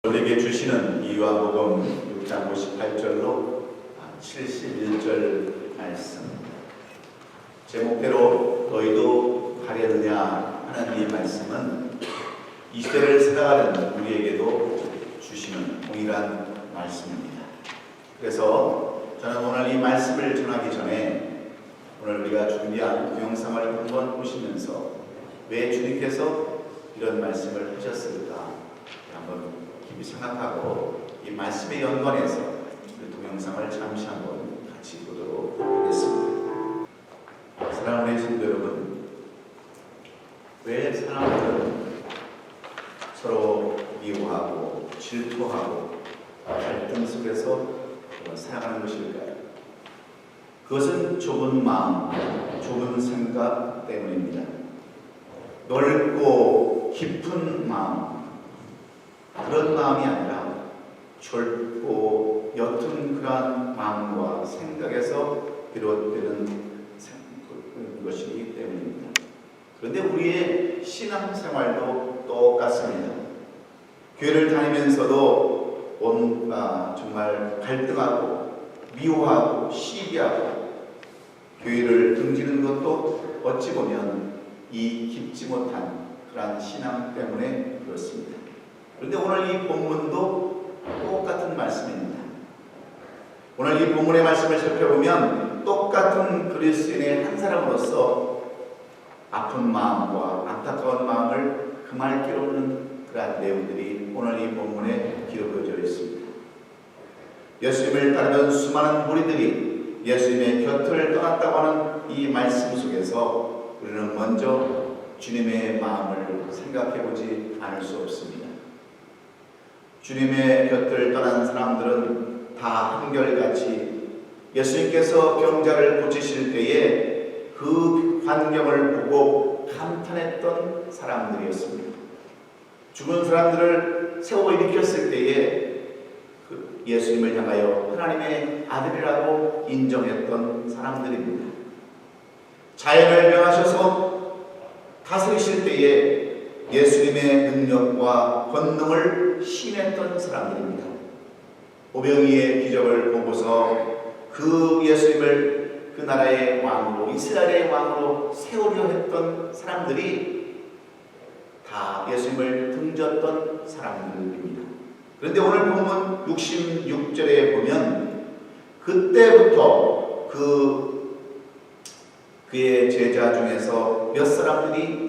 우리에게 주시는 이 요한복음 6장 58절로 71절 말씀, 제목대로 너희도 가려느냐 하는 이 말씀은 이 시대를 살아가는 우리에게도 주시는 동일한 말씀입니다. 그래서 저는 오늘 이 말씀을 전하기 전에 오늘 우리가 준비한 동영상을 한번 보시면서 왜 주님께서 이런 말씀을 하셨을까 한번 깊이 생각하고 이 말씀에 연관해서 그 동영상을 잠시 한번 같이 보도록 하겠습니다. 사랑하는 성도 여러분, 왜 사람들은 서로 미워하고 질투하고 갈등 속에서 살아가는 것일까요? 그것은 좁은 마음, 좁은 생각 때문입니다. 넓고 깊은 마음, 그런 마음이 아니라 좁고 옅은 그러한 마음과 생각에서 비롯되는 것이기 때문입니다. 그런데 우리의 신앙생활도 똑같습니다. 교회를 다니면서도 뭔가 정말 갈등하고 미워하고 시기하고 교회를 등지는 것도 어찌 보면 이 깊지 못한 그러한 신앙 때문에 그렇습니다. 그런데 오늘 이 본문도 똑같은 말씀입니다. 오늘 이 본문의 말씀을 살펴보면 똑같은 그리스도인의 한 사람으로서 아픈 마음과 안타까운 마음을 금할 길 없는 그러한 내용들이 오늘 이 본문에 기록되어 있습니다. 예수님을 따르던 수많은 무리들이 예수님의 곁을 떠났다고 하는 이 말씀 속에서 우리는 먼저 주님의 마음을 생각해 보지 않을 수 없습니다. 주님의 곁을 떠난 사람들은 다 한결같이 예수님께서 병자를 고치실 때에 그 광경을 보고 감탄했던 사람들이었습니다. 죽은 사람들을 세워 일으켰을 때에 그 예수님을 향하여 하나님의 아들이라고 인정했던 사람들입니다. 자연을 명하셔서 다스리실 때에 예수님의 능력과 권능을 신했던 사람들입니다. 오병이의 기적을 보고서 그 예수님을 그 나라의 왕으로, 이스라엘의 왕으로 세우려 했던 사람들이 다 예수님을 등졌던 사람들입니다. 그런데 오늘 본문 66절에 보면 그때부터 그의 제자 중에서 몇 사람들이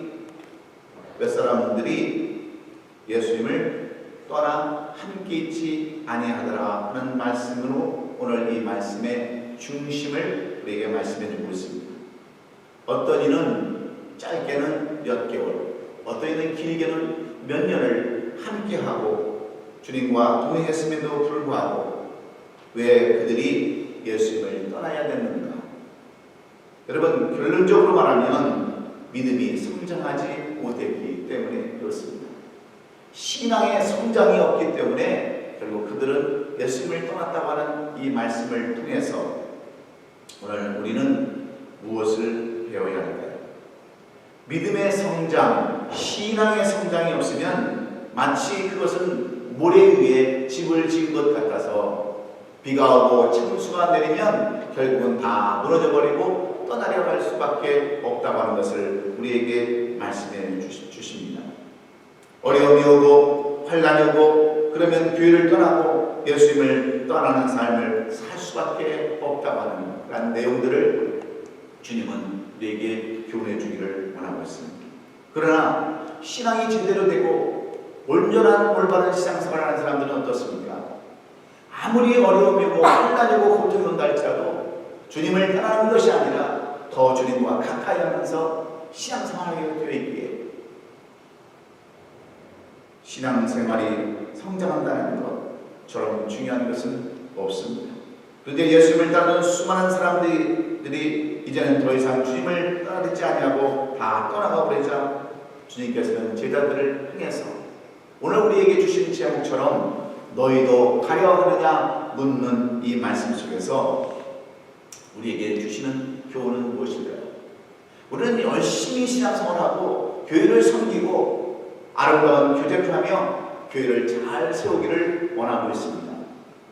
예수님을 떠나 함께 있지 아니하더라 하는 말씀으로 오늘 이 말씀의 중심을 우리에게 말씀해 주고 있습니다. 어떤 이는 짧게는 몇 개월, 어떤 이는 길게는 몇 년을 함께하고 주님과 동행했음에도 불구하고 왜 그들이 예수님을 떠나야 됐는가? 여러분, 결론적으로 말하면 믿음이 성장하지 못했기 때문에 그렇습니다. 신앙의 성장이 없기 때문에 결국 그들은 예수님을 떠났다고 하는 이 말씀을 통해서 오늘 우리는 무엇을 배워야 할까요? 믿음의 성장, 신앙의 성장이 없으면 마치 그것은 모래 위에 집을 지은 것 같아서 비가 오고 창수가 내리면 결국은 다 무너져 버리고 떠나려 할 수밖에 없다고 하는 것을 우리에게 말씀해 주십니다. 어려움이 오고 환난이 오고 그러면 교회를 떠나고 예수님을 떠나는 삶을 살 수밖에 없다고 하는 그런 내용들을 주님은 우리에게 교훈해 주기를 원하고 있습니다. 그러나 신앙이 제대로 되고 온전한 올바른 신앙생활을 하는 사람들은 어떻습니까? 아무리 어려움이 오고 환난이 오고 고통이 온다 할지라도 주님을 떠나는 것이 아니라 더 주님과 가까이 하면서 신앙생활하게 되어 있기에 신앙생활이 성장한다는 것처럼 중요한 것은 없습니다. 그런데 예수님을 따르는 수많은 사람들이 이제는 더 이상 주님을 따르지 아니하고 다 떠나가 버리자 주님께서는 제자들을 향해서 오늘 우리에게 주신 제목처럼 너희도 가려 하느냐 묻는 이 말씀 속에서 우리에게 주시는 교훈은 무엇일까요? 우리는 열심히 신앙생활하고 교회를 섬기고 아름다운 교제를 하며 교회를 잘 세우기를 원하고 있습니다.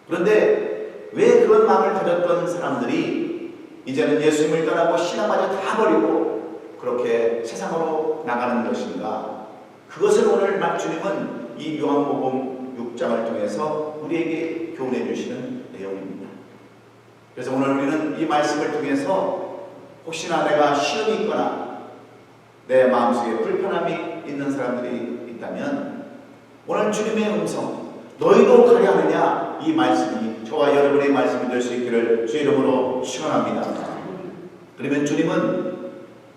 그런데 왜 그런 마음을 가졌던 사람들이 이제는 예수님을 떠나고 신앙마저 다 버리고 그렇게 세상으로 나가는 것인가? 그것을 오늘 주님은 이 요한복음 6장을 통해서 우리에게 교훈해 주시는 내용입니다. 그래서 오늘 우리는 이 말씀을 통해서 혹시나 내가 시험이 있거나 내 마음속에 불편함이 있는 사람들이 있다면 오늘 주님의 음성, 너희도 가려 하느냐, 이 말씀이 저와 여러분의 말씀이 될 수 있기를 주 이름으로 축원합니다. 그러면 주님은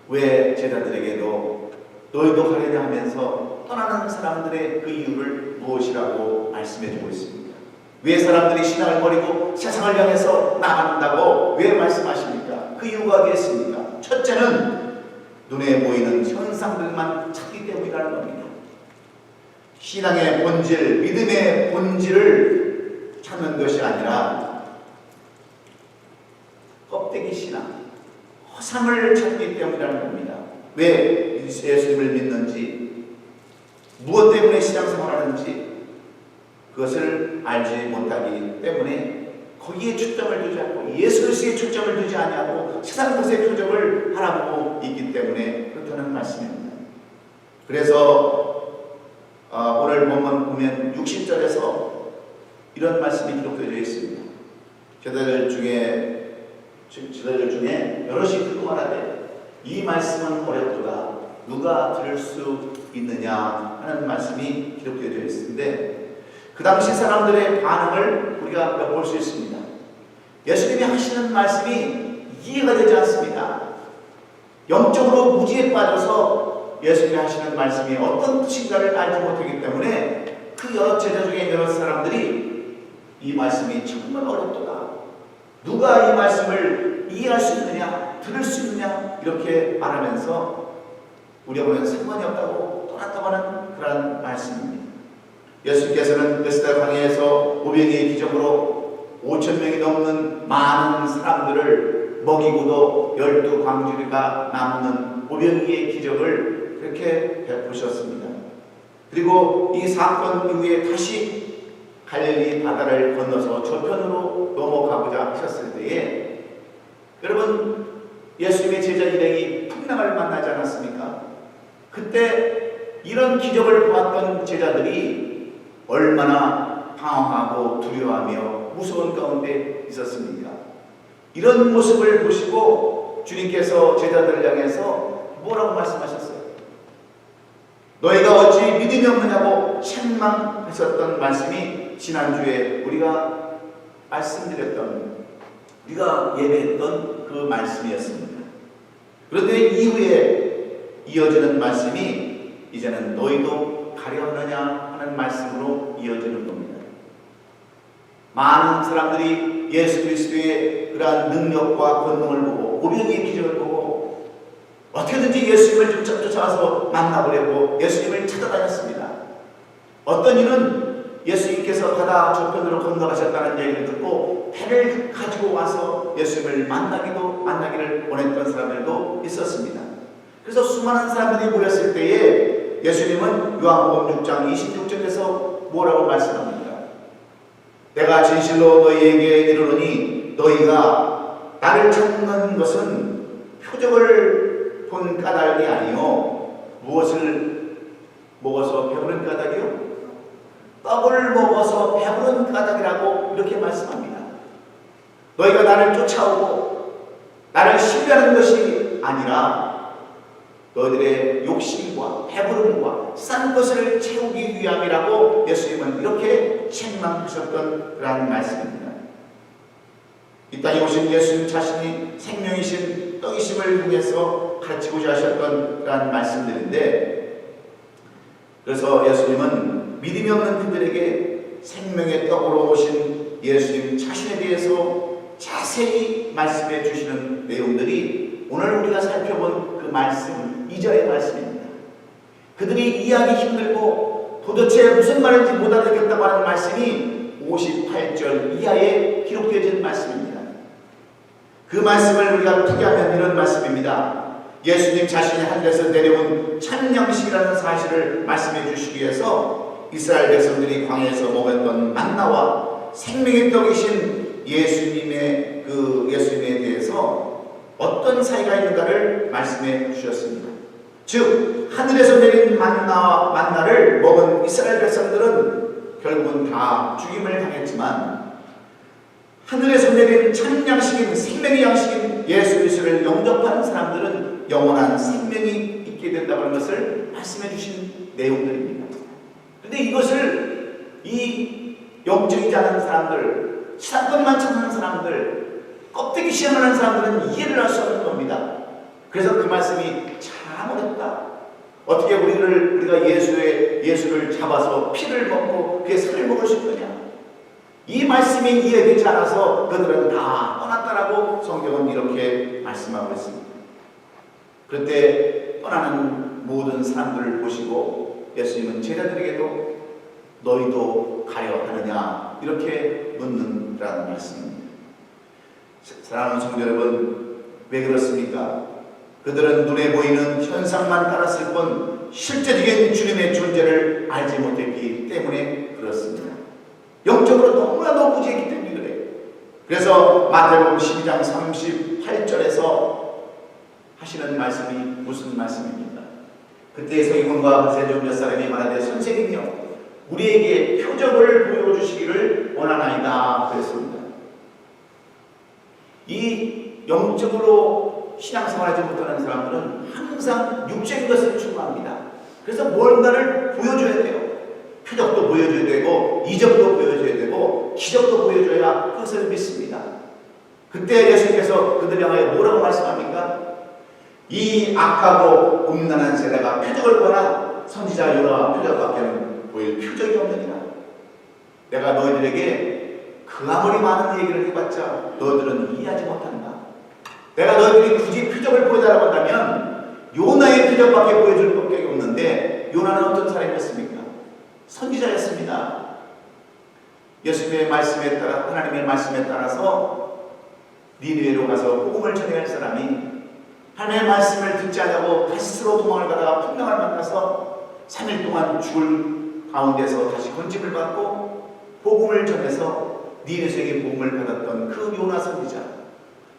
왜 제자들에게도 너희도 가려냐 하면서 떠나는 사람들의 그 이유를 무엇이라고 말씀해 주고 있습니다. 왜 사람들이 신앙을 버리고 세상을 향해서 나간다고 왜 말씀하십니까? 그 이유가 어디에 있습니까? 첫째는 눈에 보이는 현상들만 찾기 때문이라는 겁니다. 신앙의 본질, 믿음의 본질을 찾는 것이 아니라 껍데기 신앙, 허상을 찾기 때문이라는 겁니다. 왜 예수님을 믿는지, 무엇 때문에 신앙생활하는지 그것을 알지 못하기 때문에 거기에 초점을 두지 않고 예수 그리스도에 초점을 두지 아니하고 세상 것에 초점을 바라보고 있기 때문에 그렇다는 말씀입니다. 그래서 오늘 보면 60절에서 이런 말씀이 기록되어 있습니다. 제자들 중에 여럿이 듣고 말하되 이 말씀은 어렵도다 누가 들을 수 있느냐 하는 말씀이 기록되어 있는데 그 당시 사람들의 반응을 우리가 엿볼 수 있습니다. 예수님이 하시는 말씀이 이해가 되지 않습니다. 영적으로 무지에 빠져서 예수님이 하시는 말씀이 어떤 뜻인가를 알지 못하기 때문에 그 여러 제자 중에 여러 사람들이 이 말씀이 정말 어렵도다. 누가 이 말씀을 이해할 수 있느냐, 들을 수 있느냐 이렇게 말하면서 우리하고는 상관이 없다고 떠났다고 하는 그런 말씀입니다. 예수님께서는 베스다 강에서 오병이의 기적으로 5,000명이 넘는 많은 사람들을 먹이고도 12광주리가 남는 오병이의 기적을 그렇게 베푸셨습니다. 그리고 이 사건 이후에 다시 갈릴리 바다를 건너서 저편으로 넘어가고자 하셨을 때에 여러분 예수님의 제자 일행이 풍랑을 만나지 않았습니까? 그때 이런 기적을 보았던 제자들이 얼마나 방황하고 두려워하며 무서운 가운데 있었습니까? 이런 모습을 보시고 주님께서 제자들을 향해서 뭐라고 말씀하셨어요? 너희가 어찌 믿음이 없느냐고 책망하셨던 말씀이 지난주에 우리가 말씀드렸던, 우리가 예배했던 그 말씀이었습니다. 그런데 이후에 이어지는 말씀이 이제는 너희도 가려 하느냐 하는 말씀으로 이어지는 겁니다. 많은 사람들이 예수 그리스도의 그러한 능력과 권능을 보고 오병이의 기적을 보고 어떻게든지 예수님을 쫓아와서 만나보려고 예수님을 찾아다녔습니다. 어떤 이는 예수님께서 바다 저편으로 건너가셨다는 얘기를 듣고 배를 가지고 와서 예수님을 만나기를 원했던 사람들도 있었습니다. 그래서 수많은 사람들이 모였을 때에 예수님은 요한복음 6장 26절에서 뭐라고 말씀합니까? 내가 진실로 너희에게 이르노니 너희가 나를 찾는 것은 표적을 본 까닭이 아니요 무엇을 먹어서 배부른 까닭이요? 떡을 먹어서 배부른 까닭이라고 이렇게 말씀합니다. 너희가 나를 쫓아오고 나를 신뢰하는 것이 아니라 너희들의 욕심과 배부름과 싼 것을 채우기 위함이라고 예수님은 이렇게 책망하셨던 그런 말씀입니다. 이 땅에 오신 예수님 자신이 생명이신 떡이심을 통해서 가르치고자 하셨던 그런 말씀들인데, 그래서 예수님은 믿음이 없는 그들에게 생명의 떡으로 오신 예수님 자신에 대해서 자세히 말씀해 주시는 내용들이 오늘 우리가 살펴본 그 말씀 2절의 말씀입니다. 그들이 이해하기 힘들고 도대체 무슨 말인지 못 알아듣겠다고 하는 말씀이 58절 이하에 기록되어진 말씀입니다. 그 말씀을 우리가 풀이하면 이런 말씀입니다. 예수님 자신이 하늘에서 내려온 찬양식이라는 사실을 말씀해 주시기 위해서 이스라엘 백성들이 광야에서 먹었던 만나와 생명의 떡이신 예수님에 대해서 어떤 사이가 있는가를 말씀해 주셨습니다. 즉 하늘에서 내린 만나를 먹은 이스라엘 백성들은 결국은 다 죽임을 당했지만 하늘에서 내린 참 양식인 생명의 양식인 예수 그리스도를 영접하는 사람들은 영원한 생명이 있게 된다고 하는 것을 말씀해 주신 내용들입니다. 그런데 이것을 이 영적이지 않은 사람들, 신앙권만 찾는 사람들, 껍데기 시험하는 사람들은 이해를 할 수 없는 겁니다. 그래서 그 말씀이 참 어렵다. 어떻게 우리가 예수를 잡아서 피를 먹고 그의 살을 먹을 수 있느냐? 이 말씀이 이해되지 않아서 그들은 다 떠났다라고 성경은 이렇게 말씀하고 있습니다. 그때 떠나는 모든 사람들을 보시고 예수님은 제자들에게도 너희도 가려 하느냐 이렇게 묻는다는 말씀입니다. 사랑하는 성도 여러분, 왜 그렇습니까? 그들은 눈에 보이는 현상만 따랐을 뿐 실제적인 주님의 존재를 알지 못했기 때문에 그렇습니다. 영적으로 너무나도 무지했기 때문에 그래요. 그래서 마태복음 12장 38절에서 하시는 말씀이 무슨 말씀입니까? 그때 서기관과 세종 몇 사람이 말하되 선생님이여 우리에게 표적을 보여주시기를 원하나이다 그랬습니다. 이 영적으로 신앙생활하지 못하는 사람들은 항상 육적인 것을 추구합니다. 그래서 뭔가를 보여줘야 돼요. 표적도 보여줘야 되고 이적도 보여줘야 되고 기적도 보여줘야 그것을 믿습니다. 그때 예수님께서 그들 향하여 뭐라고 말씀합니까? 이 악하고 음란한 세대가 표적을 보나 선지자 요나와 표적밖에는 보일 표적이 없느니라. 내가 너희들에게 그 아무리 많은 얘기를 해봤자 너희들은 이해하지 못한다. 내가 너희들이 굳이 표적을 보여달라고 한다면 요나의 표적밖에 보여줄 법이 없는데 요나는 어떤 사람이었습니까? 선지자였습니다. 예수님의 말씀에 따라 하나님의 말씀에 따라서 니느웨로 가서 복음을 전해야 할 사람이 하나님의 말씀을 듣지 않냐고 다시 스스로 도망을 가다가 풍랑을 만나서 3일 동안 죽을 가운데서 다시 건짐을 받고 복음을 전해서 니느웨에게 복음을 받았던 그 요나 선지자,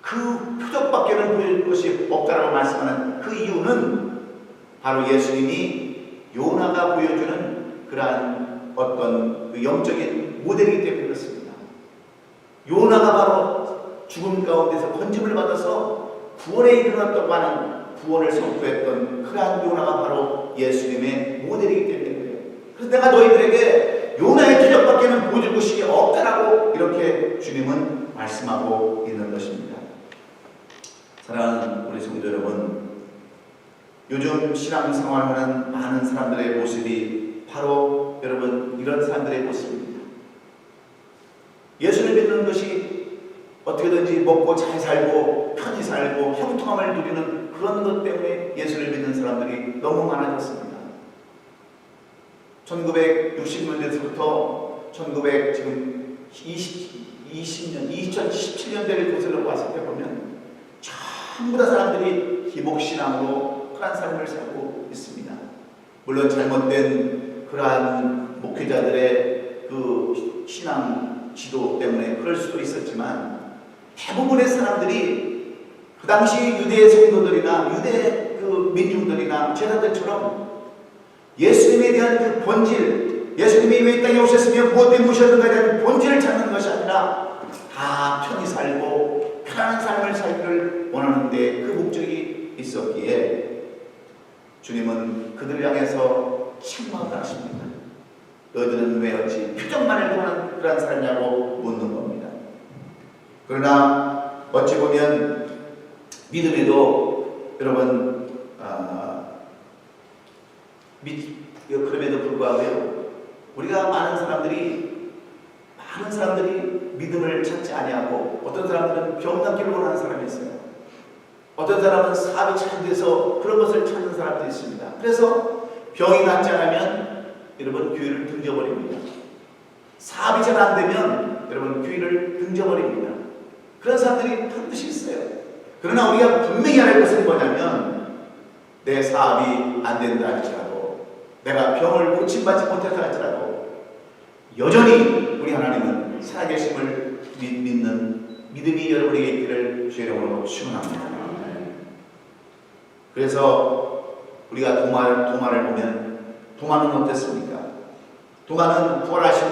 그 표적밖에는 보일 것이 없다라고 말씀하는 그 이유는 바로 예수님이 요나가 보여주는 그러한 어떤 그 영적인 모델이기 때문에 그렇습니다. 요나가 바로 죽음 가운데서 건짐을 받아서 구원에 이르렀다고 하는 구원을 선포했던 그러한 요나가 바로 예수님의 모델이기 때문에 그래요. 그래서 내가 너희들에게 요나의 표적밖에는 보여줄 것이 없다라고 이렇게 주님은 말씀하고 있는 것입니다. 사랑하는 우리 성도 여러분, 요즘 신앙생활하는 많은 사람들의 모습이 바로 여러분 이런 사람들의 모습입니다. 예수를 믿는 것이 어떻게든지 먹고 잘 살고 편히 살고 형통함을 누리는 그런 것 때문에 예수를 믿는 사람들이 너무 많아졌습니다. 1960년대부터 2017년대를 거슬러 봤을 때 보면 전부 다 사람들이 기복신앙으로 그러한 삶을 살고 있습니다. 물론 잘못된 그러한 목회자들의 그 신앙 지도 때문에 그럴 수도 있었지만 대부분의 사람들이 그 당시 유대 성도들이나 유대 그 민중들이나 제자들처럼 예수님에 대한 그 본질, 예수님이 왜 이 땅에 오셨으며 무엇 때문에 오셨는가에 대한 본질을 찾는 것이 아니라 다 편히 살고 편안한 삶을 살기를 원하는데 그 목적이 있었기에 주님은 그들을 향해서 책망을 하십니다. 너희들은 왜 어찌 표적만을 보는 그런 사람이냐고 묻는 겁니다. 그러나 어찌 보면 믿음에도 여러분 그럼에도 불구하고요 우리가 많은 사람들이 믿음을 찾지 아니하고 어떤 사람들은 병 낫기를 원하는 사람이 있어요. 어떤 사람은 사업이 잘 돼서 그런 것을 찾는 사람도 있습니다. 그래서 병이 낫지 않으면 여러분 교회를 등져버립니다. 사업이 잘 안 되면 여러분 교회를 등져버립니다. 그런 사람들이 반드시 있어요. 그러나 우리가 분명히 알 것은 뭐냐면 내 사업이 안 된다 할지라도 내가 병을 고침받지 못했다 할지라도 여전히 우리 하나님은 살아계심을 믿는 믿음이 여러분에게 있기를 주의 이름으로 축원합니다. 그래서 우리가 도마를 보면 도마는 어땠습니까? 도마는 부활하신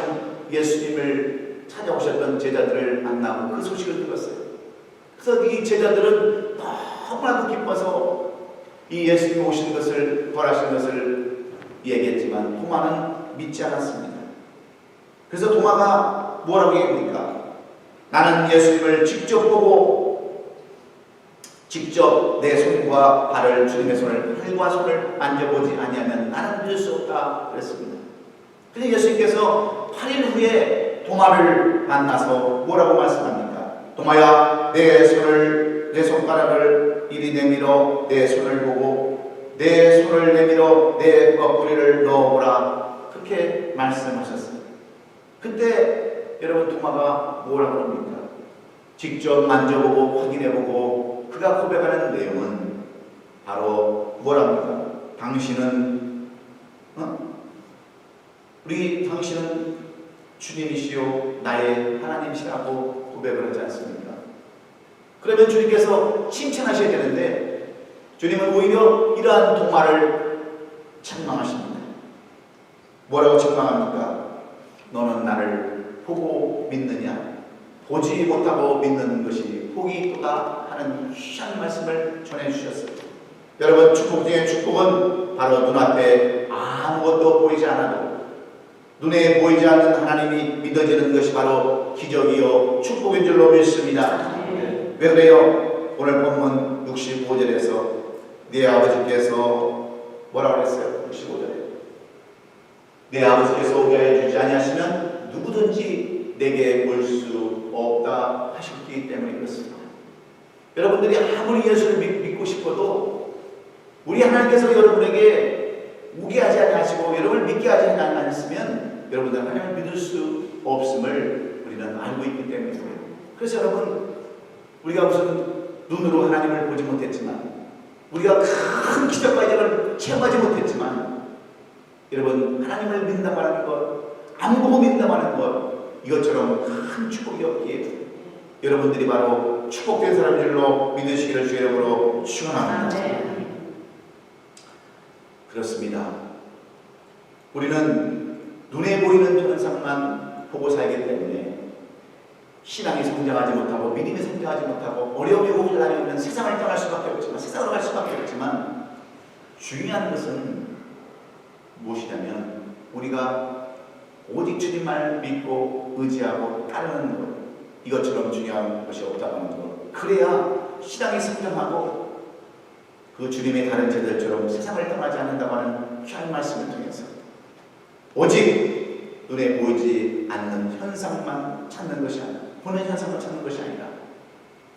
예수님을 찾아오셨던 제자들을 만나고 그 소식을 들었어요. 그래서 이 제자들은 너무나도 기뻐서 이 예수님이 오신 것을, 부활하신 것을 얘기했지만 도마는 믿지 않았습니다. 그래서 도마가 뭐라고 얘기합니까? 나는 예수님을 직접 보고 직접 내 손과 발을, 주님의 손을, 팔과 손을 만져보지 아니하면 나는 믿을 수 없다 그랬습니다. 그런데 예수님께서 8일 후에 도마를 만나서 뭐라고 말씀합니까? 도마야, 내 손가락을 이리 내밀어 내 손을 보고 내 손을 내밀어 내 옆구리를 넣어보라. 그렇게 말씀하셨어요. 그때 여러분 도마가 뭐라고 합니까? 직접 만져보고 확인해보고 그가 고백하는 내용은 바로 뭐랍니까? 당신은 당신은 주님이시요 나의 하나님이시라고 고백을 하지 않습니까? 그러면 주님께서 칭찬하셔야 되는데 주님은 오히려 이러한 도마를 책망하십니다. 뭐라고 책망합니까? 너는 나를 보고 믿느냐? 보지 못하고 믿는 것이 복이 있도다 하는 귀한 말씀을 전해주셨어요. 여러분, 축복 중에 축복은 바로 눈앞에 아무것도 보이지 않아도 눈에 보이지 않는 하나님이 믿어지는 것이 바로 기적이요 축복인 줄로 믿습니다. 왜 그래요? 오늘 본문 65절에서 네 아버지께서 뭐라고 했어요? 65절에 내 아버지께서 오게 해주지 아니하시면 누구든지 내게 올 수 없다 하셨기 때문에 그렇습니다. 여러분들이 아무리 예수를 믿고 싶어도 우리 하나님께서 여러분에게 오게 하지 아니하시고 여러분을 믿게 하지 아니하셨으면 여러분들 하나님을 믿을 수 없음을 우리는 알고 있기 때문에 그래요. 그래서 여러분, 우리가 무슨 눈으로 하나님을 보지 못했지만 우리가 큰 기적과 이적을 체험하지 못했지만 여러분, 하나님을 믿는다고 하는 것, 안 보고 믿는다고 하는 것, 이것처럼 큰 축복이 없기에 여러분들이 바로 축복된 사람인 줄로 믿으시기를 주의 이름으로 축원합니다. 그렇습니다. 우리는 눈에 보이는 현상만 보고 살기 때문에 신앙이 성장하지 못하고 믿음이 성장하지 못하고 어려움이 오고 환난이 오면 세상을 떠날 수밖에 없지만 세상으로 갈 수밖에 없지만 중요한 것은 무엇이냐면 우리가 오직 주님만 믿고 의지하고 따르는 것, 이것처럼 중요한 것이 없다는 것. 그래야 신앙이 성장하고 그 주님의 다른 제자들처럼 세상을 떠나지 않는다고 하는 귀한 말씀을 통해서 오직 눈에 보이지 않는 현상만 찾는 것이 아니라 보는 현상만 찾는 것이 아니라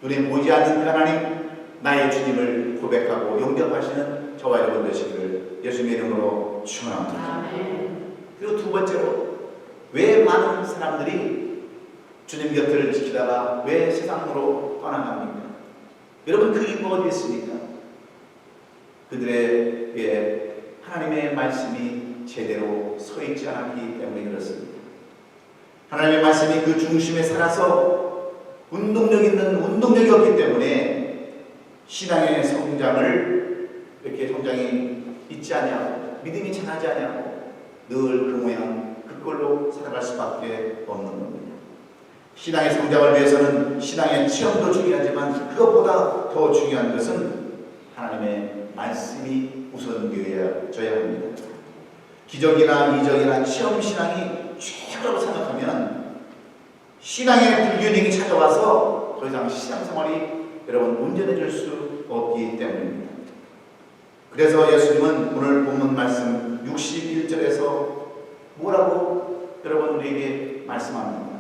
눈에 보이지 않는 그 하나님 나의 주님을 고백하고 영접하시는 저와 여러분 되시기를 예수님의 이름으로 축원합니다. 그리고 두 번째로 왜 많은 사람들이 주님 곁을 지키다가 왜 세상으로 떠나갑니까? 여러분, 그 이유가 어디 있습니까? 그들에게 하나님의 말씀이 제대로 서 있지 않았기 때문에 그렇습니다. 하나님의 말씀이 그 중심에 살아서 운동력 있는 운동력이 없기 때문에 신앙의 성장을 이렇게 성장이 있지 아니하고 믿음이 자라지 아니하고 늘 그 모양 그걸로 살아갈 수밖에 없는 겁니다. 신앙의 성장을 위해서는 신앙의 체험도 중요하지만 그것보다 더 중요한 것은 하나님의 말씀이 우선되어야 합니다. 기적이나 이적이나 체험 신앙이 최고라고 생각하면 신앙의 불균형이 찾아와서 더 이상 신앙생활이 여러분 온전해질 수 없기 때문입니다. 그래서 예수님은 오늘 본문 말씀 61절에서 뭐라고 여러분 우리에게 말씀합니다.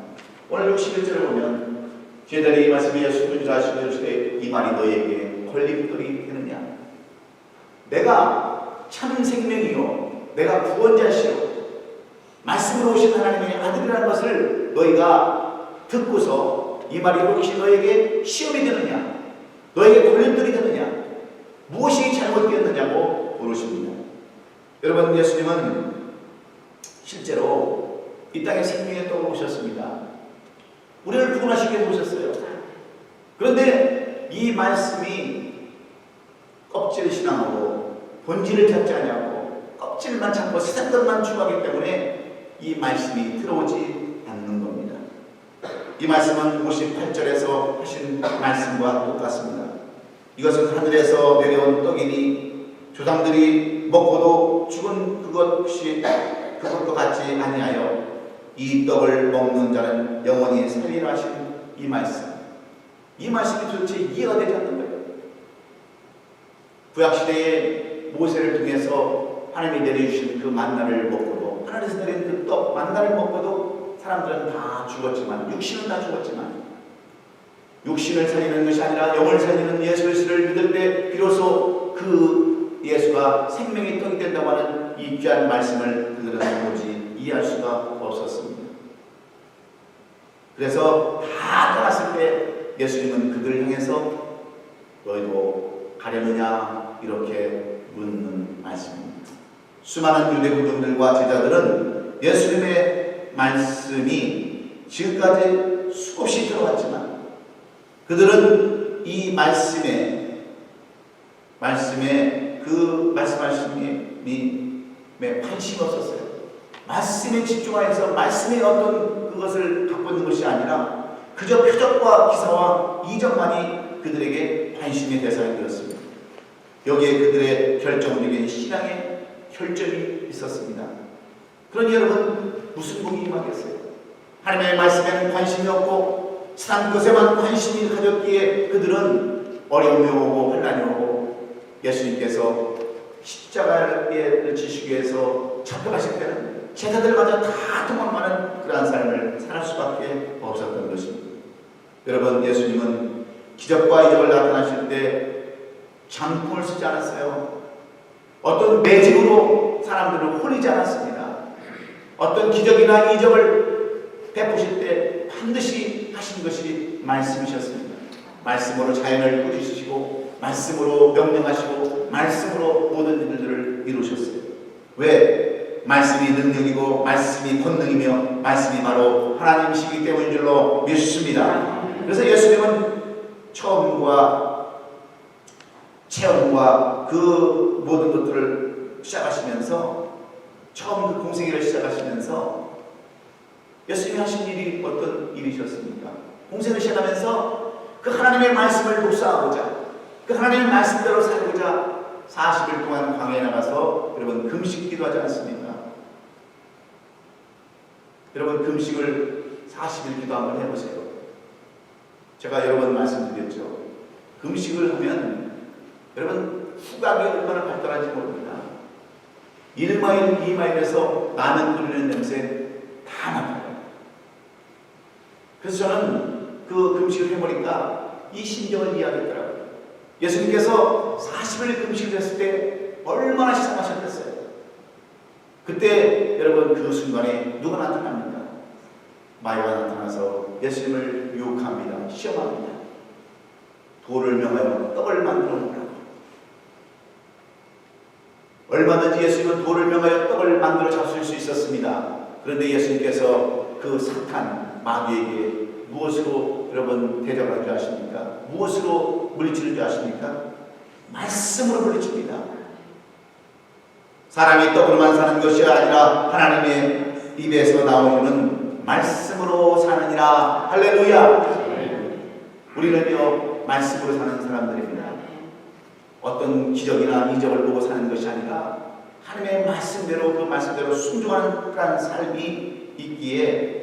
오늘 61절을 보면 제자들이 이 말씀이 예수님을 하시고 이르시되 이 말이 너에게 걸림돌이 되느냐? 내가 참 생명이요 내가 구원자시요 말씀으로 오신 하나님의 아들이라는 것을 너희가 듣고서 이 말이 혹시 너에게 시험이 되느냐? 너에게 걸림돌이 되느냐? 무엇이 잘못되었느냐고 물으십니다. 여러분, 예수님은 실제로 이 땅에 생명의 떡으로 오셨습니다. 우리를 구원하시기 위해 오셨어요. 그런데 이 말씀이 껍질 신앙으로 본질을 찾지 않냐고 껍질만 찾고 세상 것만 추구하기 때문에 이 말씀이 들어오지 않는 겁니다. 이 말씀은 58절에서 하신 말씀과 똑같습니다. 이것은 하늘에서 내려온 떡이니 조상들이 먹고도 죽은 그것과 같지 아니하여 이 떡을 먹는 자는 영원히 살리라 하신 이 말씀. 이 말씀이 도대체 이해가 되지 않는 거예요. 구약시대에 모세를 통해서 하나님이 내려주신 그 만나를 먹고도, 하늘에서 내린 그 떡 만나를 먹고도 사람들은 다 죽었지만, 육신은 다 죽었지만, 육신을 살리는 것이 아니라 영을 살리는 예수 그리스도를 믿을 때 비로소 그 예수가 생명의 떡이 된다고 하는 이 귀한 말씀을 그들은 도무지 이해할 수가 없었습니다. 그래서 다 떠났을 때 예수님은 그들을 향해서 너희도 가려느냐 이렇게 묻는 말씀입니다. 수많은 유대 군중들과 제자들은 예수님의 말씀이 지금까지 수없이 들어왔지만 그들은 이 말씀에 그 말씀에 관심이 없었어요. 말씀에 집중하여서 말씀의 어떤 그것을 갖고 있는 것이 아니라 그저 표적과 기사와 이적만이 그들에게 관심의 대상이 되었습니다. 여기에 그들의 결정적인 신앙의 혈점이 있었습니다. 그러니 여러분 무슨 복이 임하겠어요? 하나님의 말씀에는 관심이 없고 세상 것에만 관심이 가졌기에 그들은 어려움이 오고 환난이 오고 예수님께서 십자가를 지시기 위해서 잡혀가실 때는 제자들마저 다 도망가는 그러한 삶을 살 수밖에 없었던 것입니다. 여러분 예수님은 기적과 이적을 나타나실 때 장풍을 쓰지 않았어요. 어떤 매직으로 사람들을 홀리지 않았습니다. 어떤 기적이나 이적을 베푸실 때 반드시 하신 것이 말씀이셨습니다. 말씀으로 자연을 꾸짖으시고 말씀으로 명령하시고 말씀으로 모든 일들을 이루셨어요. 왜? 말씀이 능력이고 말씀이 권능이며 말씀이 바로 하나님이시기 때문인 줄로 믿습니다. 그래서 예수님은 처음과 체험과 그 모든 것들을 시작하시면서 처음 그 공생애를 시작하시면서 예수님이 하신 일이 어떤 일이셨습니까? 공생을 시작하면서 그 하나님의 말씀을 독서하고자 그 하나님의 말씀대로 살고자 40일 동안 광야에 나가서 여러분 금식 기도하지 않습니까? 여러분 금식을 40일 기도 한번 해보세요. 제가 여러 번 말씀드렸죠. 금식을 하면 여러분 후각이 얼마나 발달한지 모릅니다. 1마일, 2마일에서 라면 끓이는 냄새 다 맡아요. 그래서 저는 그 금식을 해보니까 이 심정을 이해하겠더라고요. 예수님께서 40일 금식을 했을 때 얼마나 시상하셨겠어요. 그때 여러분 그 순간에 누가 나타납니까? 마귀가 나타나서 예수님을 유혹합니다. 시험합니다. 돌을 명하여 떡을 만들어 놓으라고. 얼마든지 예수님은 돌을 명하여 떡을 만들어 잡수실 수 있었습니다. 그런데 예수님께서 그 사탄 마귀에게 무엇으로 여러분 대적할 줄 아십니까? 무엇으로 물리치는 줄 아십니까? 말씀으로 물리칩니다. 사람이 떡으로만 사는 것이 아니라 하나님의 입에서 나오는 말씀으로 사느니라. 할렐루야. 우리는요 말씀으로 사는 사람들입니다. 어떤 기적이나 이적을 보고 사는 것이 아니라 하나님의 말씀대로 그 말씀대로 순종하는 그런 삶이 있기에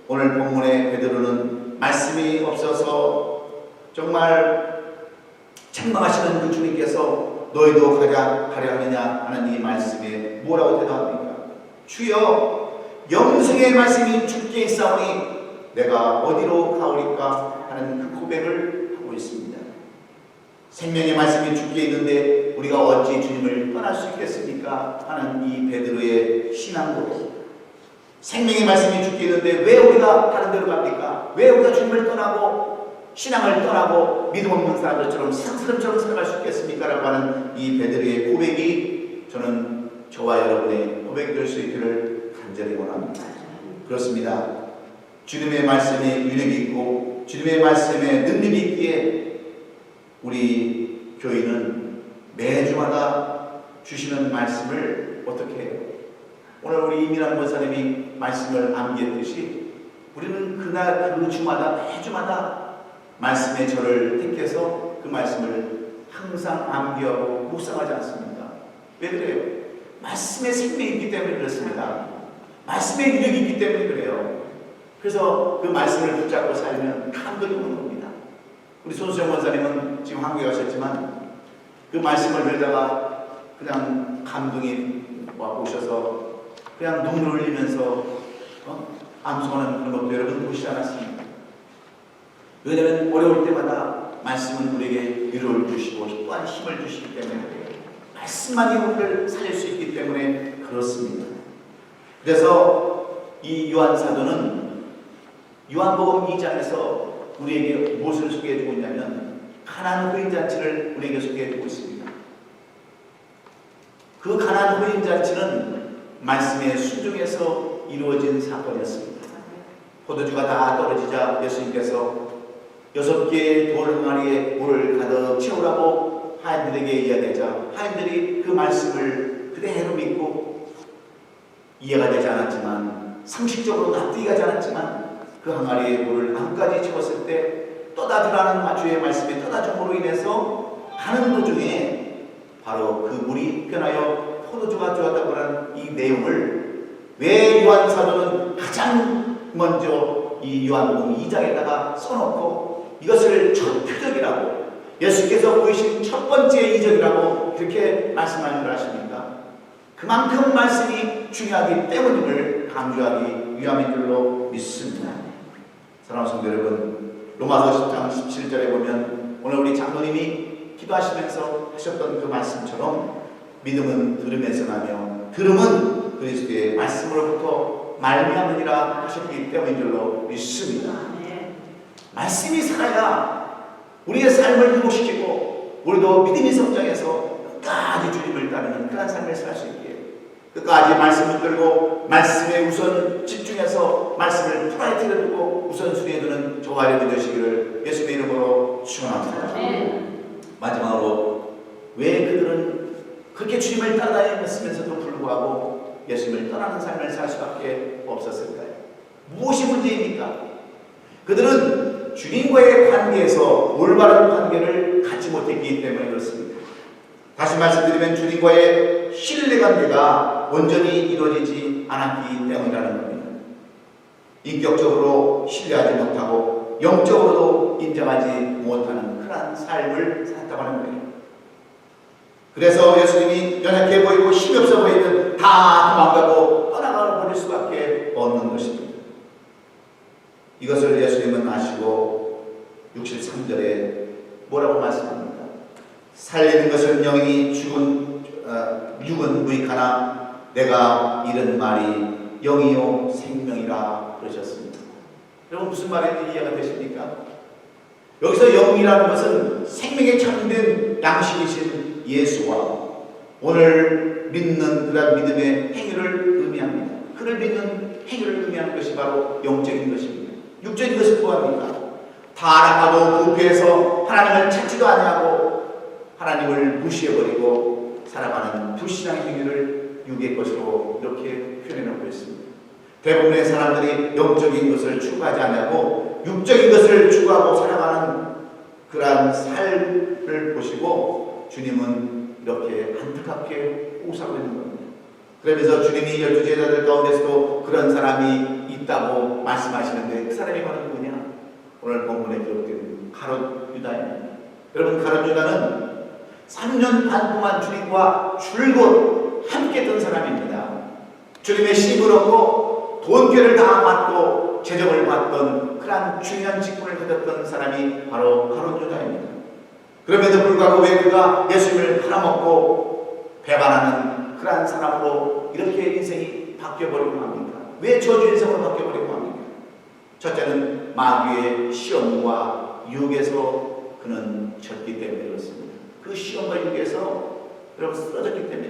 오늘 본문의 베드로는 말씀이 없어서 정말 책망하시는 그 주님께서 너희도 가려 하느냐 하는 이 말씀에 뭐라고 대답합니까? 주여 영생의 말씀이 주께 있사오니 내가 어디로 가오리까 하는 그 고백을 하고 있습니다. 생명의 말씀이 주께 있는데 우리가 어찌 주님을 떠날 수 있겠습니까? 하는 이 베드로의 신앙고백. 생명의 말씀이 주께 있는데 왜 우리가 다른 데로 갑니까? 왜 우리가 주님을 떠나고 신앙을 떠나고 믿음 없는 사람들처럼 세상처럼 살아갈 수 있겠습니까? 라고 하는 이 베드로의 고백이 저는 저와 여러분의 고백이 될 수 있기를 간절히 원합니다. 그렇습니다. 주님의 말씀에 유력이 있고 주님의 말씀에 능력이 있기에 우리 교인은 매주마다 주시는 말씀을 어떻게 해요? 오늘 우리 이민환 권사님이 말씀을 암기했듯이 우리는 그날 그 주마다 매주마다 말씀의 절을 택해서 그 말씀을 항상 암기하고 묵상하지 않습니까? 왜 그래요? 말씀에 생명이 있기 때문에 그렇습니다. 말씀에 유력이 있기 때문에 그래요. 그래서 그 말씀을 붙잡고 살면 감동이 오는 겁니다. 우리 손수영 권사님은 지금 한국에 가셨지만 그 말씀을 들다가 그냥 감동이 와 오셔서 그냥 눈물 흘리면서 암송하는 그런 것도 여러분 보시지 않았습니까? 왜냐하면 어려울 때마다 말씀은 우리에게 위로를 주시고 또한 힘을 주시기 때문에 그래요. 말씀만이 우리를 살릴 수 있기 때문에 그렇습니다. 그래서 이 요한 사도는 요한복음 2장에서 우리에게 무엇을 소개해주고 있냐면 가나안 호인잔치를 우리에게 소개해주고 있습니다. 그 가나안 호인잔치는 말씀에 순종해서 이루어진 사건이었습니다. 포도주가 다 떨어지자 예수님께서 6개의 돌 항아리에 물을 가득 채우라고 하인들에게 이야기하자 하인들이 그 말씀을 그대로 믿고 이해가 되지 않았지만 상식적으로 납득이 가지 않았지만 그 항아리에 물을 안까지 채웠을 때 떠다주라는 주의 말씀에 떠다줌으로 인해서 가는 도중에 바로 그 물이 변하여 포도주가 되었다고 하는 이 내용을 왜 요한 사도는 가장 먼저 이 요한복음 2장에다가 써놓고 이것을 첫 표적이라고 예수께서 보이신 첫 번째 이적이라고 그렇게 말씀하는 걸 아십니까? 그만큼 말씀이 중요하기 때문임을 강조하기 위함인 줄로 믿습니다. 사랑하는 성도 여러분, 로마서 10장 17절에 보면 오늘 우리 장로님이 기도하시면서 하셨던 그 말씀처럼 믿음은 들음에서 나며 들음은 그리스도의 말씀으로부터 말미암으리라 하셨기 때문인 줄로 믿습니다. 말씀이 살아야 우리의 삶을 회복시키고 우리도 믿음이 성장해서 끝까지 주님을 따르는 그런 삶을 살 수 있기에 끝까지 말씀을 들고 말씀에 우선 집중해서 말씀을 프라이트에 두고 우선순위에 두는 저와 여러분 되시기를 예수님의 이름으로 축원합니다. 마지막으로 왜 그들은 그렇게 주님을 따라다녔으면서도 불구하고 예수님을 떠나는 삶을 살 수밖에 없었을까요? 무엇이 문제입니까? 그들은 주님과의 관계에서 올바른 관계를 갖지 못했기 때문에 그렇습니다. 다시 말씀드리면 주님과의 신뢰관계가 온전히 이루어지지 않았기 때문이라는 겁니다. 인격적으로 신뢰하지 못하고 영적으로도 인정하지 못하는 그러한 삶을 살았다고 하는 거예요. 그래서 예수님이 연약해 보이고 힘이 없어 보이는 다 도망가고 떠나가 버릴 수밖에 없는 것입니다. 이것을 예수님은 아시고 63절에 뭐라고 말씀합니까? 살리는 것은 영이니 육은 무익하나 내가 이른 말이 영이요 생명이라 그러셨습니다. 여러분 무슨 말인지 이해가 되십니까? 여기서 영이라는 것은 생명에 참된 양식이신 예수와 오늘 믿는 그런 믿음의 행위를 의미합니다. 그를 믿는 행위를 의미하는 것이 바로 영적인 것입니다. 육적인 것을 구합니다. 타락하고 부패해서 하나님을 찾지도 아니하고 하나님을 무시해버리고 살아가는 불신앙의 행위를 육의 것으로 이렇게 표현해놓고 있습니다. 대부분의 사람들이 영적인 것을 추구하지 않냐고 육적인 것을 추구하고 살아가는 그러한 삶을 보시고 주님은 이렇게 안타깝게 오사고 있는 겁니다. 그러면서 주님이 12제자들 가운데서도 그런 사람이 있다고 말씀하시는데 그 사람이 바로 누구냐? 오늘 본문에 기록된 가룟 유다입니다. 여러분 가룟 유다는 3년 반 동안 주님과 줄곧 함께 했던 사람입니다. 주님의 심을 얻고 돈괴를 다 받고 재정을 받던 그러한 중요한 직분을 가졌던 사람이 바로 가룟 유다입니다. 그럼에도 불구하고 왜 그가 예수님을 팔아먹고 배반하는 그러한 사람으로 이렇게 인생이 바뀌어버리고 합니까? 왜 저주 인생으로 바뀌어버리고 합니까? 첫째는 마귀의 시험과 유혹에서 그는 졌기 때문에 그렇습니다. 그 시험과 유혹에서 여러분 쓰러졌기 때문에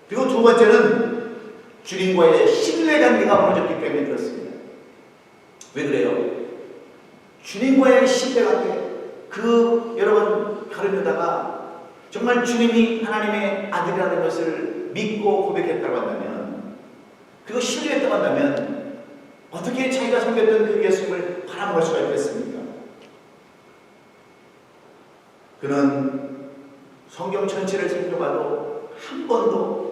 그리고 두 번째는 주님과의 신뢰관계가 무너졌기 때문에 그렇습니다. 왜 그래요? 주님과의 신뢰관계, 여러분 가르려다가 정말 주님이 하나님의 아들이라는 것을 믿고 고백했다고 한다면, 그거 신뢰했다고 한다면 어떻게 자기가 섬겼던 그 예수님을 바라볼 수가 있겠습니까? 그는 성경 전체를 살펴봐도 한 번도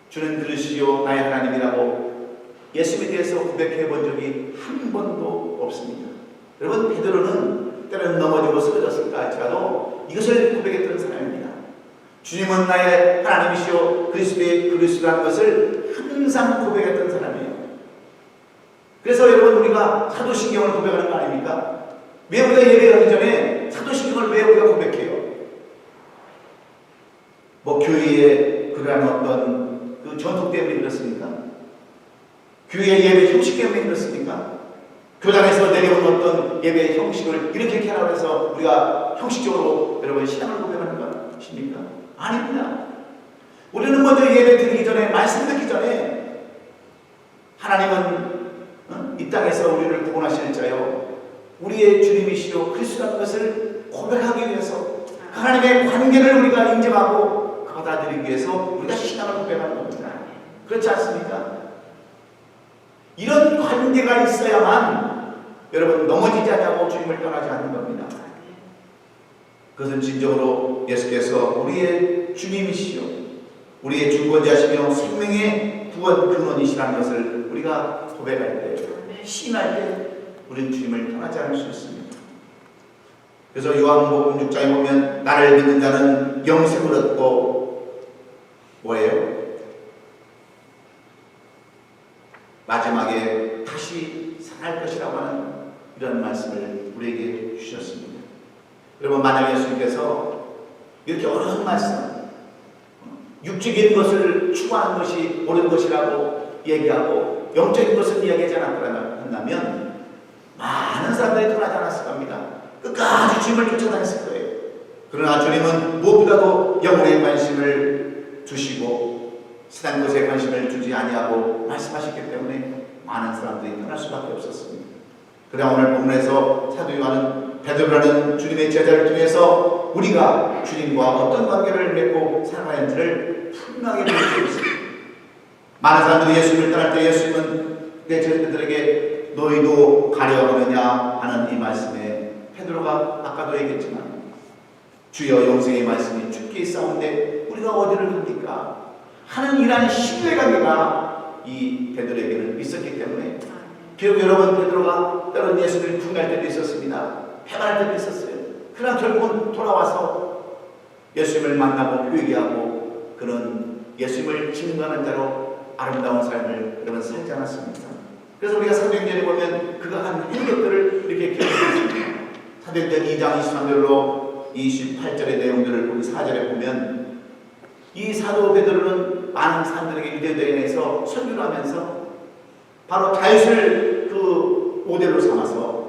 주는 그리스도 나의 하나님이라고 예수님에 대해서 고백해 본 적이 한 번도 없습니다. 여러분, 베드로는 때로는 넘어지고 쓰러졌을까 할지라도 이것을 고백했던 사람입니다. 주님은 나의 하나님이시오 그리스도의 그리스도라는 것을 항상 고백했던 사람이에요. 그래서 여러분, 우리가 사도신경을 고백하는 거 아닙니까? 왜 우리가 예배하기 전에 사도신경을 왜 우리가 고백해요? 뭐 교회의 그러한 어떤 그 전통 때문에 그렇습니까? 교회의 예배 형식 때문에 그렇습니까? 교단에서 내려온 어떤 예배 형식을 이렇게 하라고 해서 우리가 형식적으로 여러분 신앙을 고백하는 것입니까? 아닙니다. 우리는 먼저 예배 드리기 전에, 말씀 듣기 전에 하나님은 이 땅에서 우리를 구원하실 자요 우리의 주님이시요 그리스도라는 것을 고백하기 위해서 하나님의 관계를 우리가 인정하고 받아들이기 위해서 우리가 신앙을 고백하는 겁니다. 그렇지 않습니까? 이런 관계가 있어야만 여러분 넘어지지 않고 주님을 떠나지 않는 겁니다. 그것은 진정으로 예수께서 우리의 주님이시요 우리의 주권자시며 생명의 구원 근원이시라는 것을 우리가 고백할 때, 시인할 때 우리는 주님을 떠나지 않을 수 있습니다. 그래서 요한복음 6장에 보면 나를 믿는 자는 영생을 얻고 뭐예요? 마지막에 다시 살아날 것이라고 하는 이런 말씀을 우리에게 주셨습니다. 여러분, 만약 예수님께서 이렇게 어려운 말씀, 육적인 것을 추구하는 것이 옳은 것이라고 얘기하고 영적인 것을 이야기하지 않았다면 많은 사람들이 떠나지 않았을 겁니다. 끝까지 주님을 쫓아다녔을 거예요. 그러나 주님은 무엇보다도 영혼에 관심을 두시고 세상 것에 관심을 주지 아니하고 말씀하셨기 때문에 많은 사람들이 떠날 수밖에 없었습니다. 그러나 오늘 본문에서 사도 요한은 베드로라는 주님의 제자를 통해서 우리가 주님과 어떤 관계를 맺고 살아가는지를 분명하게 보여주고 있습니다. 많은 사람들이 예수님을 떠날 때 예수님은 내 제자들에게 너희도 가려 하느냐 하는 이 말씀에 베드로가 아까도 얘기했지만 주여 영생의 말씀이 죽게 싸운데 우리가 어디를 갑니까? 하는 이러한 신뢰관계가 이 베드로에게는 있었기 때문에 결국 여러분, 베드로가 때론 예수님을 부인할 때도 있었습니다. 패할 때도 있었어요. 그러나 결국은 돌아와서 예수님을 만나고 회개하고 그는 예수님을 증거하는 자로 아름다운 삶을 여러분 살지 않았습니까? 그래서 우리가 사도행전에 보면 그가 한 행적들을 이렇게 기록했습니다. 사도행전 2장 23절로 28절의 내용들을 보면 4절에 보면 이 사도 베드로는 많은 사람들에게 유대인에서 설교를 하면서 바로 다윗을 그 모델로 삼아서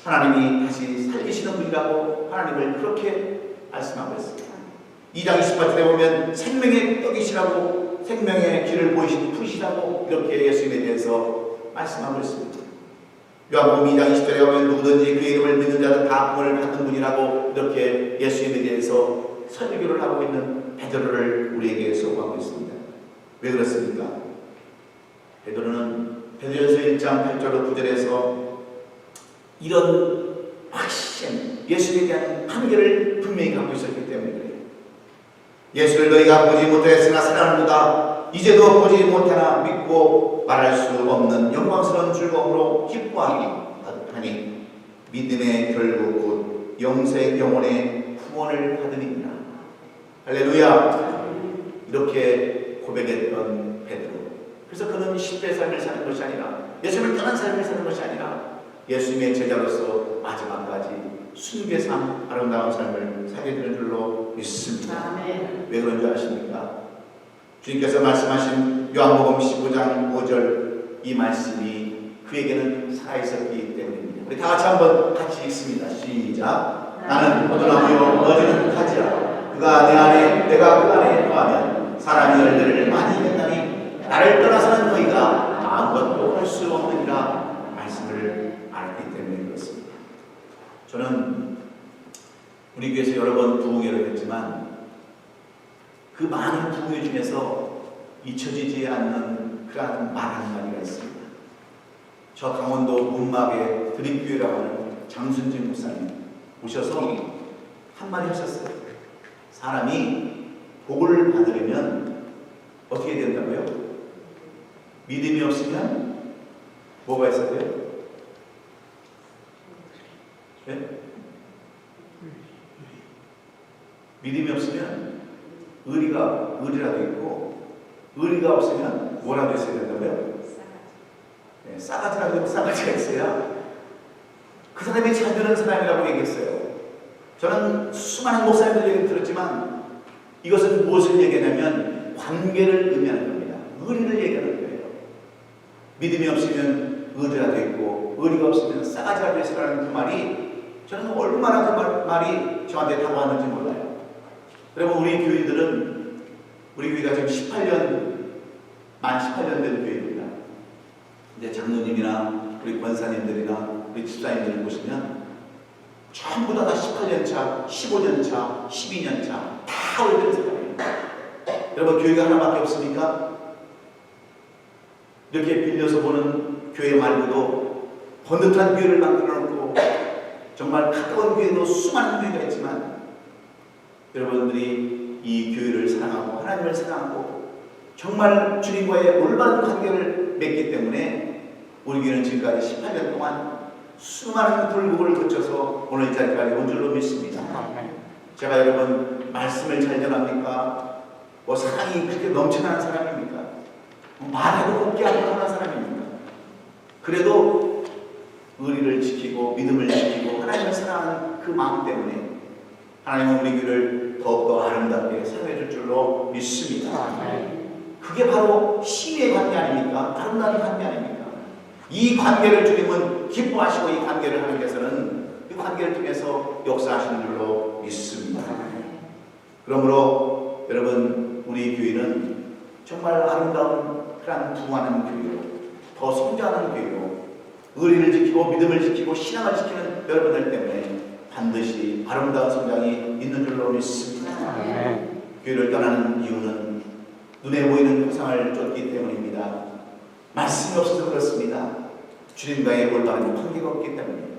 하나님이 다시 살리시는 분이라고 하나님을 그렇게 말씀하고 있습니다. 2장 28절에 보면 생명의 떡이시라고 생명의 길을 보이신 푸시라고 이렇게 예수님에 대해서 말씀하고 있습니다. 요한복음 2장 20절에 보면 누구든지 그 이름을 믿는 자는 다 구원을 받는 분이라고 이렇게 예수님에 대해서 설교를 하고 있는 베드로를 우리에게 소개하고 있습니다. 왜 그렇습니까? 베드로는 베드로전서 1장 8절로 9절에서 이런 확신, 예수에 대한 한계를 분명히 갖고 있었기 때문에 그래요. 예수를 너희가 보지 못하였으나 사랑하는도다. 이제도 보지 못하나 믿고 말할 수 없는 영광스러운 즐거움으로 기뻐하니 믿음의 결국 곧 영혼의 구원을 받으니라. 할렐루야. 이렇게 고백했던 베드로. 그래서 그는 실패의 삶을 사는 것이 아니라 예수님을 떠난 삶을 사는 것이 아니라 예수님의 제자로서 마지막까지 순교의 삶, 아름다운 삶을 살게 되는 줄로 믿습니다. 아멘. 왜 그런 줄 아십니까? 주님께서 말씀하신 요한복음 15장 5절 이 말씀이 그에게는 살아있었기 때문입니다. 우리 다 같이 한번 같이 읽습니다. 시작. 나는 포도나무요 너희는 가지라. 그가 내 안에 내가 그 안에 거하면 사람이 열매를 많이 맺나니 나를 떠나서는 너희가 아무것도 할 수 없느니라 말씀을 알기 때문에 그렇습니다. 저는 우리 교회에서 여러 번 부흥회를 했지만 그 많은 부흥회 중에서 잊혀지지 않는 그러한 말 한마디가 있습니다. 저 강원도 문막의 드림교회라고 하는 장순진 목사님 오셔서 한마디 하셨어요. 사람이 복을 받으려면 어떻게 된다고요? 믿음이 없으면 뭐가 있어야 돼요? 네? 믿음이 없으면 의리라도 있고, 의리가 없으면 뭐라도 있어야 된다고요? 네, 싸가지라도 있고 싸가지가 있어야 그 사람이 잘 되는 사람이라고 얘기했어요. 저는 수많은 목사님들 얘기 들었지만 이것은 무엇을 얘기하냐면 관계를 의미하는 겁니다. 의리를 얘기하는 거예요. 믿음이 없으면 의리라도 있고, 의리가 없으면 싸가지라도 있으라는 그 말이 저는 얼마나 그 말이 저한테 다가왔는지 몰라요. 여러분, 우리 교인들은, 우리 교회가 지금 만 18년 된 교회입니다. 이제 장로님이나 우리 권사님들이나 우리 집사님들을 보시면 전부 다 18년 차, 15년 차, 12년 차 다 오래된 사람이에요. 여러분, 교회가 하나밖에 없습니까? 이렇게 빌려서 보는 교회 말고도 번듯한 교회를 만들어 놓고 정말 가까운 교회도 수많은 교회가 있지만 여러분들이 이 교회를 사랑하고 하나님을 사랑하고 정말 주님과의 올바른 관계를 맺기 때문에 우리 교회는 지금까지 18년 동안 수많은 굴곡을 거쳐서 오늘 이 자리까지 온 줄로 믿습니다. 제가 여러분 말씀을 잘 전합니까? 뭐 사랑이 그렇게 넘쳐나는 사람입니까? 말하고 걷게 하는 사람입니까? 그래도 의리를 지키고 믿음을 지키고 하나님을 사랑하는 그 마음 때문에 하나님은 우리 교회를 더욱더 아름답게 사용해 줄 줄로 믿습니다. 그게 바로 신의 관계 아닙니까? 아름다운 관계 아닙니까? 이 관계를 주님은 기뻐하시고 이 관계를 하나님께서는 이 관계를 통해서 역사하시는 줄로 믿습니다. 그러므로 여러분, 우리 교회는 정말 아름다운 그런 부흥하는 교회로, 더 성장하는 교회로, 의리를 지키고 믿음을 지키고 신앙을 지키는 여러분들 때문에 반드시 아름다운 성장이 있는 줄로 믿습니다. 교회를 떠나는 이유는 눈에 보이는 형상을 쫓기 때문입니다. 말씀이 없어서 그렇습니다. 주님과의 올바른 관계가 없기 때문입니다.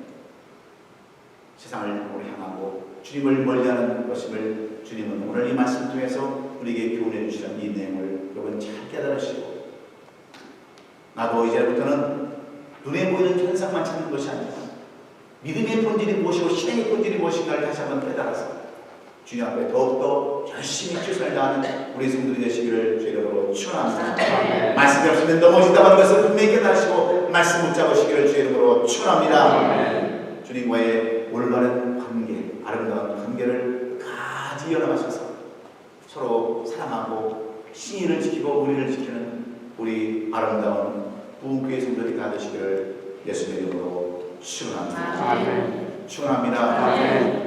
세상을 향하고 주님을 멀리하는 것임을 주님은 오늘 이 말씀 통해서 우리에게 교훈해 주시는 이 내용을 여러분 잘 깨달으시고, 나도 이제부터는 눈에 보이는 현상만 찾는 것이 아니라 믿음의 본질이 무엇이고 신앙의 본질이 무엇인가를 다시 한번 깨달아서 주님 앞에 더욱더 열심히 최선을 다하는 우리 성도들이 되시기를 주의 이름으로 축원합니다. 말씀이 없으면 넘어진다는 것을 분명히 깨달으시고 말씀 붙잡으시기를 주의 이름으로 축원합니다. 주님과의 올바른 관계, 아름다운 관계를 끝까지 이어나가셔서 서로 사랑하고 신의를 지키고 의리를 지키는 우리 아름다운 부흥교회 성도들이 다 되시기를 예수님의 이름으로 축원합니다. 축원합니다.